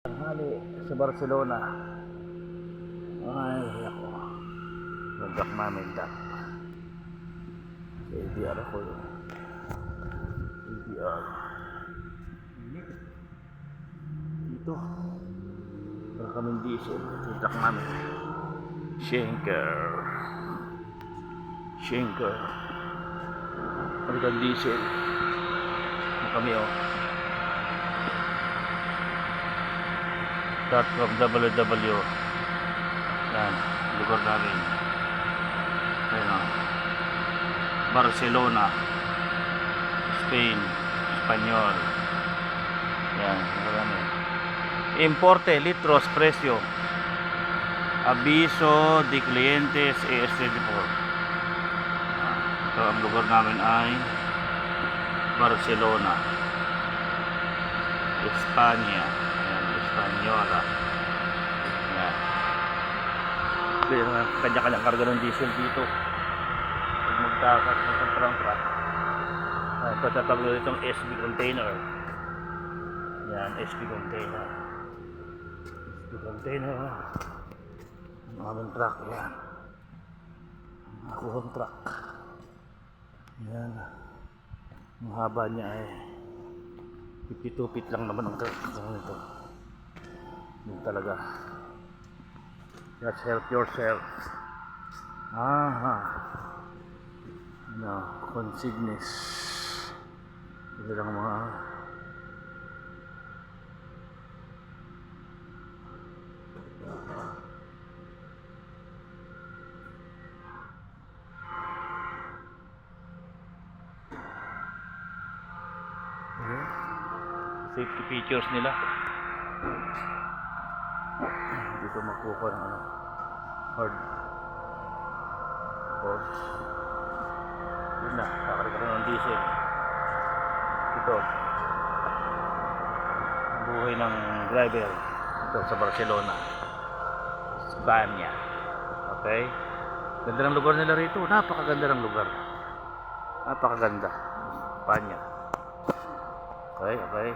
Tanghali sa Barcelona. Ay, ako. Nagdak namin dak. Sa ADR ako yun. ADR. Dito. Para kaming diesel. Nagdak namin. Schenker. Hanggang diesel. Kami oh. Start from WW. Yan, lugar namin. Ayan o. Barcelona, Spain, Espanyol. Yan, lugar namin. Importe, litros, presyo. Aviso de clientes ES24. Ito ang lugar namin ay Barcelona, Espanya. Espanyola. Yan. Kanya-kanya karga ng diesel dito. Pag magtakas ng truck. Ito tatawag itong SB container. Yan, SB container. SB container. Ang aming truck. Yan. Ang akuhong truck. Yan. Ang haba niya ay 52 feet lang naman ang truck. Ito. Yun talaga. Just help yourself. No, consignes. Ito lang mga safety features nila. Dito makukuha ng hard boss. Yun na, kakarga ng diesel. Ito ang buhay ng driver ito sa Barcelona, Espanya. Okay, ganda ng lugar nila rito. Napakaganda ng lugar. Napakaganda Espanya. Okay.